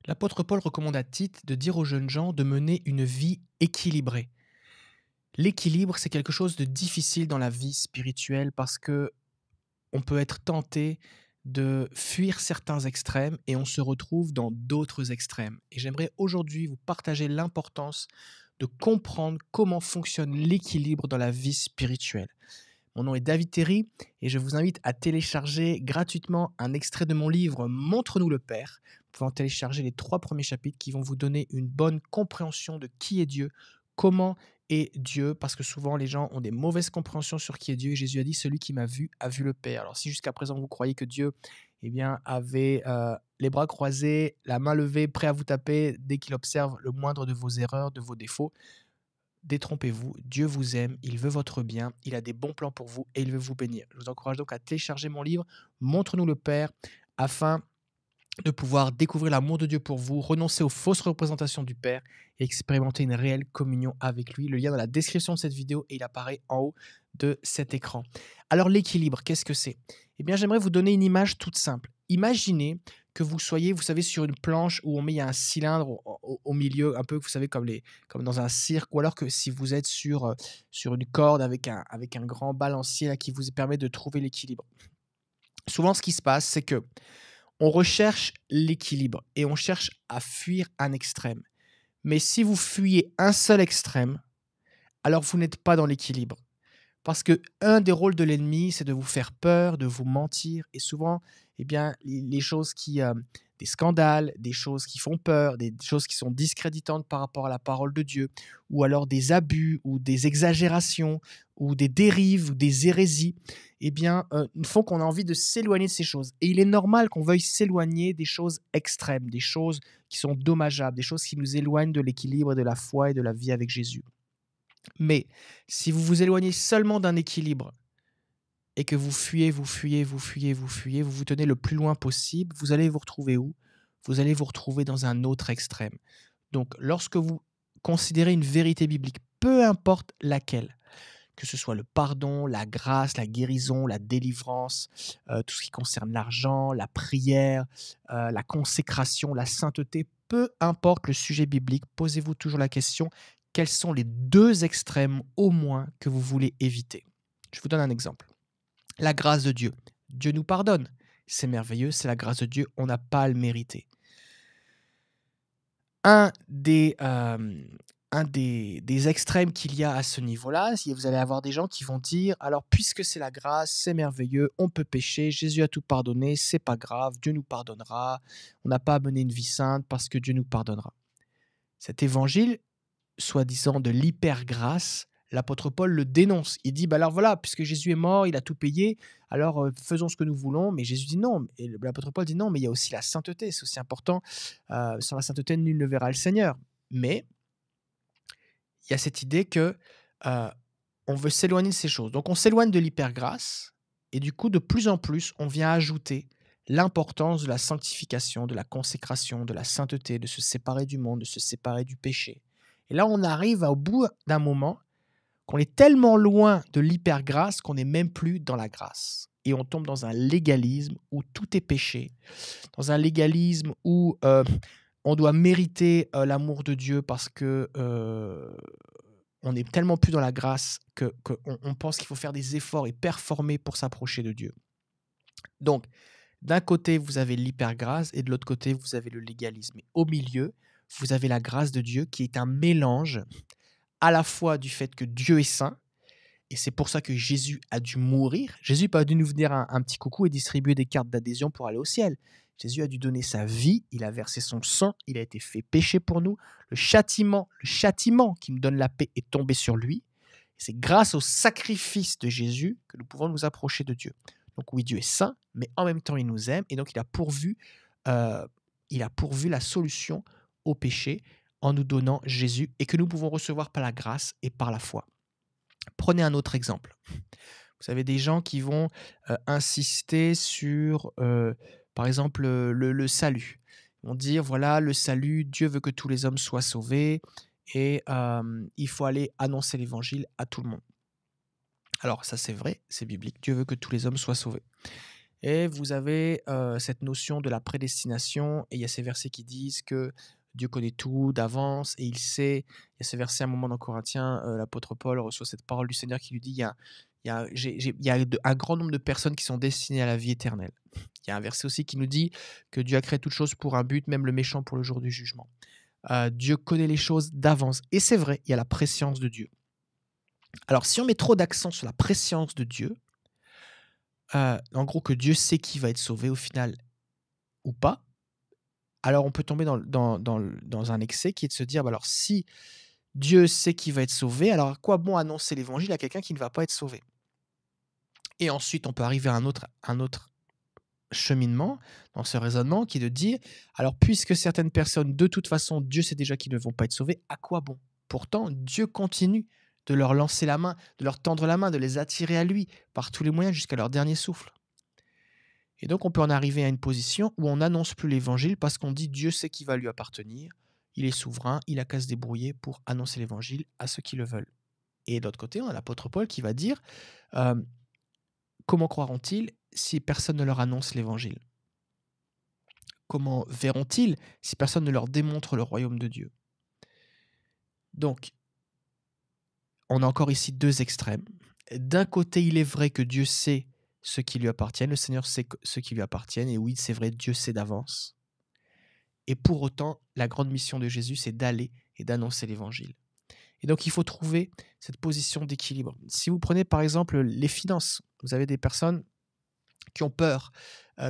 L'apôtre Paul recommande à Tite de dire aux jeunes gens de mener une vie équilibrée. L'équilibre, c'est quelque chose de difficile dans la vie spirituelle parce que on peut être tenté de fuir certains extrêmes et on se retrouve dans d'autres extrêmes. Et j'aimerais aujourd'hui vous partager l'importance de comprendre comment fonctionne l'équilibre dans la vie spirituelle. Mon nom est David Terry et je vous invite à télécharger gratuitement un extrait de mon livre Montre-nous le Père. Vous pouvez en télécharger les 3 premiers chapitres qui vont vous donner une bonne compréhension de qui est Dieu, comment est Dieu, parce que souvent les gens ont des mauvaises compréhensions sur qui est Dieu. Et Jésus a dit: «Celui qui m'a vu a vu le Père». Alors si jusqu'à présent vous croyez que Dieu, eh bien, avait les bras croisés, la main levée, prêt à vous taper dès qu'il observe le moindre de vos erreurs, de vos défauts, détrompez-vous, Dieu vous aime, il veut votre bien, il a des bons plans pour vous et il veut vous bénir. Je vous encourage donc à télécharger mon livre Montre-nous le Père afin de pouvoir découvrir l'amour de Dieu pour vous, renoncer aux fausses représentations du Père et expérimenter une réelle communion avec lui. Le lien dans la description de cette vidéo et il apparaît en haut de cet écran. Alors l'équilibre, qu'est-ce que c'est? Eh bien, j'aimerais vous donner une image toute simple. Imaginez que vous soyez, vous savez, sur une planche où on met il y a un cylindre au milieu, un peu, vous savez, comme dans un cirque, ou alors que si vous êtes sur une corde avec un grand balancier là, qui vous permet de trouver l'équilibre. Souvent, ce qui se passe, c'est que on recherche l'équilibre et on cherche à fuir un extrême. Mais si vous fuyez un seul extrême, alors vous n'êtes pas dans l'équilibre. Parce que un des rôles de l'ennemi, c'est de vous faire peur, de vous mentir et souvent, eh bien, les choses des scandales, des choses qui font peur, des choses qui sont discréditantes par rapport à la parole de Dieu, ou alors des abus ou des exagérations ou des dérives ou des hérésies, eh bien, font qu'on a envie de s'éloigner de ces choses. Et il est normal qu'on veuille s'éloigner des choses extrêmes, des choses qui sont dommageables, des choses qui nous éloignent de l'équilibre et de la foi et de la vie avec Jésus. Mais si vous vous éloignez seulement d'un équilibre et que vous fuyez, vous fuyez, vous fuyez, vous fuyez, vous vous tenez le plus loin possible, vous allez vous retrouver où? Vous allez vous retrouver dans un autre extrême. Donc lorsque vous considérez une vérité biblique, peu importe laquelle, que ce soit le pardon, la grâce, la guérison, la délivrance, tout ce qui concerne l'argent, la prière, la consécration, la sainteté, peu importe le sujet biblique, posez-vous toujours la question: quels sont les 2 extrêmes au moins que vous voulez éviter? Je vous donne un exemple. La grâce de Dieu. Dieu nous pardonne. C'est merveilleux, c'est la grâce de Dieu, on n'a pas à le mériter. Un des, des extrêmes qu'il y a à ce niveau-là, c'est vous allez avoir des gens qui vont dire: «Alors puisque c'est la grâce, c'est merveilleux, on peut pécher, Jésus a tout pardonné, c'est pas grave, Dieu nous pardonnera, on n'a pas à mener une vie sainte parce que Dieu nous pardonnera». Cet évangile, soi-disant de l'hyper-grâce, l'apôtre Paul le dénonce. Il dit: «Bah, alors voilà, puisque Jésus est mort, il a tout payé, alors, faisons ce que nous voulons». Mais Jésus dit: «Non», et l'apôtre Paul dit: «Non, mais il y a aussi la sainteté, c'est aussi important, sans la sainteté, nul ne verra le Seigneur». Mais il y a cette idée que, heu, on veut s'éloigner de ces choses. Donc on s'éloigne de l'hyper-grâce et du coup, de plus en plus, on vient ajouter l'importance de la sanctification, de la consécration, de la sainteté, de se séparer du monde, de se séparer du péché. Et là, on arrive au bout d'un moment qu'on est tellement loin de l'hyper-grâce qu'on n'est même plus dans la grâce. Et on tombe dans un légalisme où tout est péché, dans un légalisme où on doit mériter l'amour de Dieu parce que on est tellement plus dans la grâce qu'on pense qu'il faut faire des efforts et performer pour s'approcher de Dieu. Donc, d'un côté, vous avez l'hyper-grâce et de l'autre côté, vous avez le légalisme. Et au milieu, vous avez la grâce de Dieu qui est un mélange à la fois du fait que Dieu est saint, et c'est pour ça que Jésus a dû mourir. Jésus n'a pas dû nous venir un petit coucou et distribuer des cartes d'adhésion pour aller au ciel. Jésus a dû donner sa vie, il a versé son sang, il a été fait péché pour nous. Le châtiment qui nous donne la paix est tombé sur lui. C'est grâce au sacrifice de Jésus que nous pouvons nous approcher de Dieu. Donc oui, Dieu est saint, mais en même temps, il nous aime et donc euh, il a pourvu la solution au péché en nous donnant Jésus et que nous pouvons recevoir par la grâce et par la foi. Prenez un autre exemple. Vous avez des gens qui vont insister sur, par exemple, le salut. Ils vont dire, voilà, le salut, Dieu veut que tous les hommes soient sauvés et il faut aller annoncer l'évangile à tout le monde. Alors ça c'est vrai, c'est biblique, Dieu veut que tous les hommes soient sauvés. Et vous avez cette notion de la prédestination, et il y a ces versets qui disent que Dieu connaît tout d'avance et il sait. Il y a ce verset à un moment dans Corinthiens, l'apôtre Paul reçoit cette parole du Seigneur qui lui dit, il y a un grand nombre de personnes qui sont destinées à la vie éternelle. Il y a un verset aussi qui nous dit que Dieu a créé toutes choses pour un but, même le méchant pour le jour du jugement. Dieu connaît les choses d'avance. Et c'est vrai, il y a la préscience de Dieu. Alors, si on met trop d'accent sur la préscience de Dieu, en gros que Dieu sait qui va être sauvé au final ou pas, alors on peut tomber dans un excès qui est de se dire, bah alors si Dieu sait qui va être sauvé, alors à quoi bon annoncer l'évangile à quelqu'un qui ne va pas être sauvé? Et ensuite, on peut arriver à un autre cheminement dans ce raisonnement qui est de dire, alors puisque certaines personnes, de toute façon, Dieu sait déjà qu'ils ne vont pas être sauvés, à quoi bon? Pourtant, Dieu continue de leur lancer la main, de leur tendre la main, de les attirer à lui par tous les moyens jusqu'à leur dernier souffle. Et donc, on peut en arriver à une position où on n'annonce plus l'évangile parce qu'on dit Dieu sait qui va lui appartenir, il est souverain, il a qu'à se débrouiller pour annoncer l'évangile à ceux qui le veulent. Et d'autre côté, on a l'apôtre Paul qui va dire euh, comment croiront-ils si personne ne leur annonce l'évangile? Comment verront-ils si personne ne leur démontre le royaume de Dieu? Donc, on a encore ici deux extrêmes. D'un côté, il est vrai que Dieu sait ce qui lui appartient, le Seigneur sait ce qui lui appartient, et oui, c'est vrai, Dieu sait d'avance. Et pour autant, la grande mission de Jésus, c'est d'aller et d'annoncer l'évangile. Et donc, il faut trouver cette position d'équilibre. Si vous prenez par exemple les finances, vous avez des personnes qui ont peur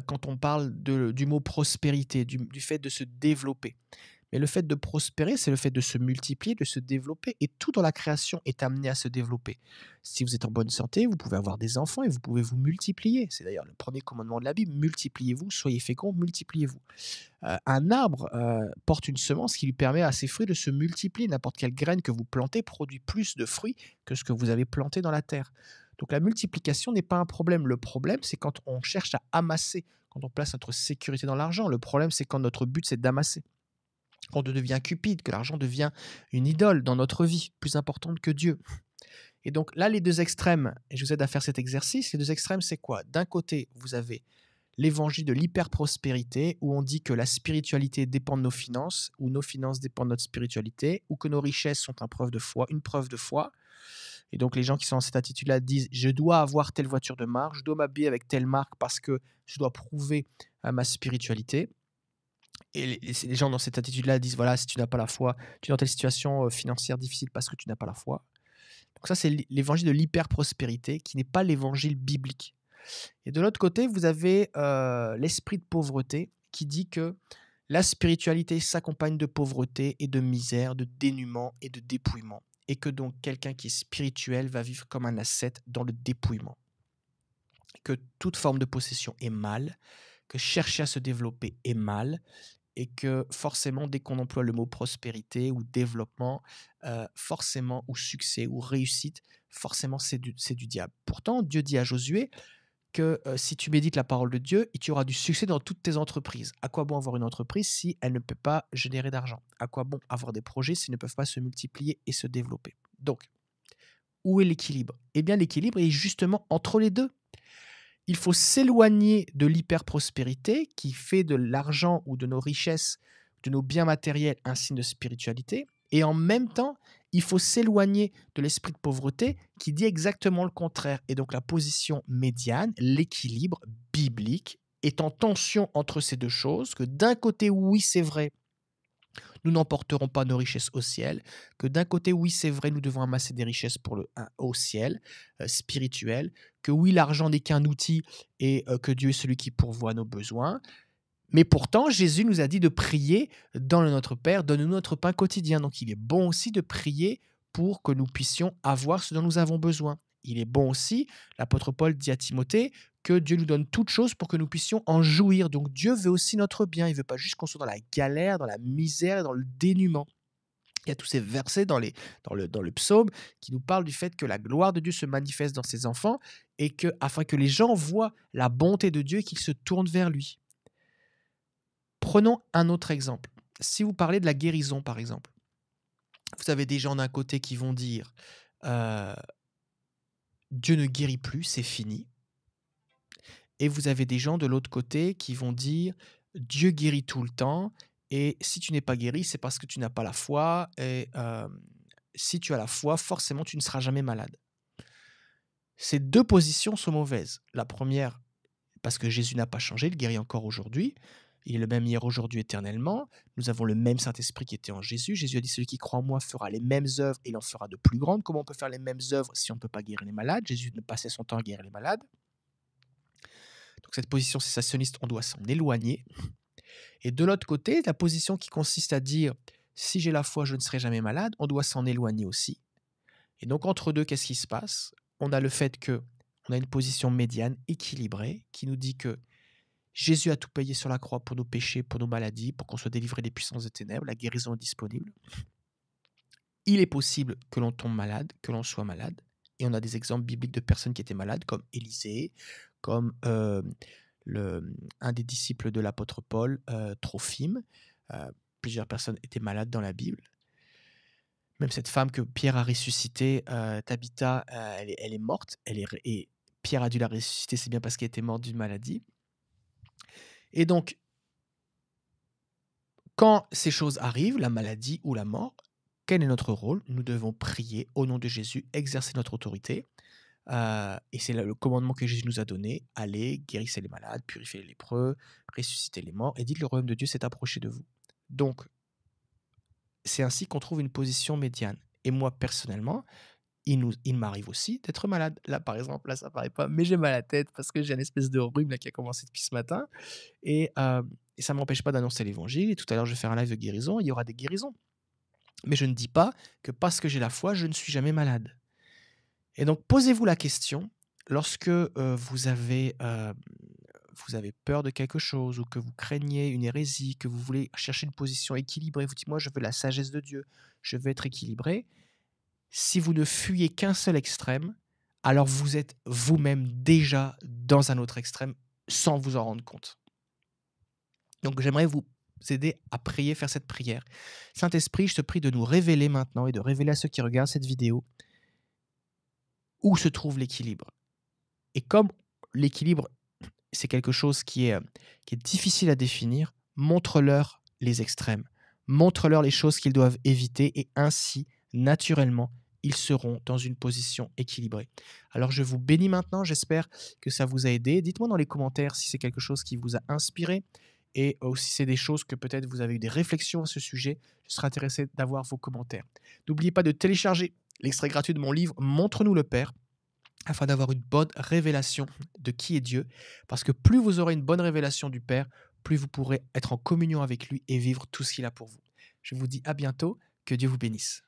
quand on parle du mot prospérité, du fait de se développer. Mais le fait de prospérer, c'est le fait de se multiplier, de se développer, et tout dans la création est amené à se développer. Si vous êtes en bonne santé, vous pouvez avoir des enfants et vous pouvez vous multiplier. C'est d'ailleurs le premier commandement de la Bible, multipliez-vous, soyez féconds, multipliez-vous. Un arbre porte une semence qui lui permet à ses fruits de se multiplier. N'importe quelle graine que vous plantez produit plus de fruits que ce que vous avez planté dans la terre. Donc la multiplication n'est pas un problème. Le problème, c'est quand on cherche à amasser, quand on place notre sécurité dans l'argent. Le problème, c'est quand notre but, c'est d'amasser. Quand on devient cupide, que l'argent devient une idole dans notre vie, plus importante que Dieu. Et donc là, les deux extrêmes, et je vous aide à faire cet exercice, les deux extrêmes, c'est quoi? D'un côté, vous avez l'évangile de l'hyper-prospérité, où on dit que la spiritualité dépend de nos finances, ou nos finances dépendent de notre spiritualité, ou que nos richesses sont une preuve de foi. Et donc les gens qui sont dans cette attitude-là disent, je dois avoir telle voiture de marque, je dois m'habiller avec telle marque parce que je dois prouver à ma spiritualité. Et les gens dans cette attitude-là disent, voilà, si tu n'as pas la foi, tu es dans telle situation financière difficile parce que tu n'as pas la foi. Donc ça, c'est l'évangile de l'hyper-prospérité, qui n'est pas l'évangile biblique. Et de l'autre côté, vous avez l'esprit de pauvreté qui dit que la spiritualité s'accompagne de pauvreté et de misère, de dénuement et de dépouillement. Et que donc quelqu'un qui est spirituel va vivre comme un ascète dans le dépouillement. Que toute forme de possession est mal, que chercher à se développer est mal, et que forcément, dès qu'on emploie le mot prospérité ou développement, forcément, ou succès ou réussite, forcément, c'est du diable. Pourtant, Dieu dit à Josué que si tu médites la parole de Dieu, tu auras du succès dans toutes tes entreprises. À quoi bon avoir une entreprise si elle ne peut pas générer d'argent? À quoi bon avoir des projets s'ils ne peuvent pas se multiplier et se développer? Donc, où est l'équilibre? Eh bien, l'équilibre est justement entre les deux. Il faut s'éloigner de l'hyper-prospérité qui fait de l'argent ou de nos richesses, de nos biens matériels un signe de spiritualité. Et en même temps, il faut s'éloigner de l'esprit de pauvreté qui dit exactement le contraire. Et donc la position médiane, l'équilibre biblique, est en tension entre ces deux choses, que d'un côté, oui, c'est vrai, nous n'emporterons pas nos richesses au ciel, que d'un côté, oui, c'est vrai, nous devons amasser des richesses au ciel, spirituel, que oui, l'argent n'est qu'un outil et que Dieu est celui qui pourvoit nos besoins. Mais pourtant, Jésus nous a dit de prier dans le Notre Père, donne-nous notre pain quotidien. Donc il est bon aussi de prier pour que nous puissions avoir ce dont nous avons besoin. Il est bon aussi, l'apôtre Paul dit à Timothée, que Dieu nous donne toutes choses pour que nous puissions en jouir. Donc Dieu veut aussi notre bien. Il ne veut pas juste qu'on soit dans la galère, dans la misère, dans le dénuement. Il y a tous ces versets dans le psaume qui nous parlent du fait que la gloire de Dieu se manifeste dans ses enfants et que, afin que les gens voient la bonté de Dieu et qu'ils se tournent vers lui. Prenons un autre exemple. Si vous parlez de la guérison, par exemple, vous avez des gens d'un côté qui vont dire Dieu ne guérit plus, c'est fini. et vous avez des gens de l'autre côté qui vont dire: «Dieu guérit tout le temps et si tu n'es pas guéri, c'est parce que tu n'as pas la foi et si tu as la foi, forcément tu ne seras jamais malade». Ces 2 positions sont mauvaises. La première, parce que Jésus n'a pas changé, il guérit encore aujourd'hui. Il est le même hier, aujourd'hui, éternellement. Nous avons le même Saint-Esprit qui était en Jésus. Jésus a dit: «Celui qui croit en moi fera les mêmes œuvres et il en fera de plus grandes». Comment on peut faire les mêmes œuvres si on ne peut pas guérir les malades? Jésus ne passait son temps à guérir les malades. Donc cette position cessationniste, on doit s'en éloigner. Et de l'autre côté, la position qui consiste à dire: «Si j'ai la foi, je ne serai jamais malade», on doit s'en éloigner aussi. Et donc entre deux, qu'est-ce qui se passe? On a le fait que on a une position médiane, équilibrée, qui nous dit que Jésus a tout payé sur la croix pour nos péchés, pour nos maladies, pour qu'on soit délivré des puissances des ténèbres. La guérison est disponible. Il est possible que l'on tombe malade, que l'on soit malade. Et on a des exemples bibliques de personnes qui étaient malades, comme Élisée, comme un des disciples de l'apôtre Paul, Trophime. Plusieurs personnes étaient malades dans la Bible. Même cette femme que Pierre a ressuscitée, Tabitha, elle est morte. Et Pierre a dû la ressusciter, c'est bien parce qu'elle était morte d'une maladie. Et donc, quand ces choses arrivent, la maladie ou la mort, quel est notre rôle? Nous devons prier au nom de Jésus, exercer notre autorité. Et c'est le commandement que Jésus nous a donné. Allez, guérissez les malades, purifiez les lépreux, ressuscitez les morts, et dites le royaume de Dieu s'est approché de vous. Donc, c'est ainsi qu'on trouve une position médiane. Et moi, personnellement, il m'arrive aussi d'être malade. Là, par exemple, là, ça paraît pas, mais j'ai mal à la tête parce que j'ai une espèce de rhume là, qui a commencé depuis ce matin. Et ça ne m'empêche pas d'annoncer l'évangile. Et tout à l'heure, je vais faire un live de guérison. Il y aura des guérisons. Mais je ne dis pas que parce que j'ai la foi, je ne suis jamais malade. Et donc, posez-vous la question, lorsque vous avez peur de quelque chose ou que vous craignez une hérésie, que vous voulez chercher une position équilibrée, vous dites: «Moi, je veux la sagesse de Dieu, je veux être équilibré». Si vous ne fuyez qu'un seul extrême, alors vous êtes vous-même déjà dans un autre extrême sans vous en rendre compte. Donc j'aimerais vous aider à prier, faire cette prière. Saint-Esprit, je te prie de nous révéler maintenant et de révéler à ceux qui regardent cette vidéo où se trouve l'équilibre. Et comme l'équilibre, c'est quelque chose qui est difficile à définir, montre-leur les extrêmes. Montre-leur les choses qu'ils doivent éviter et ainsi, naturellement, ils seront dans une position équilibrée. Alors je vous bénis maintenant, j'espère que ça vous a aidé. Dites-moi dans les commentaires si c'est quelque chose qui vous a inspiré et si c'est des choses que peut-être vous avez eu des réflexions à ce sujet. Je serai intéressé d'avoir vos commentaires. N'oubliez pas de télécharger l'extrait gratuit de mon livre Montre-nous le Père, afin d'avoir une bonne révélation de qui est Dieu. Parce que plus vous aurez une bonne révélation du Père, plus vous pourrez être en communion avec lui et vivre tout ce qu'il a pour vous. Je vous dis à bientôt, que Dieu vous bénisse.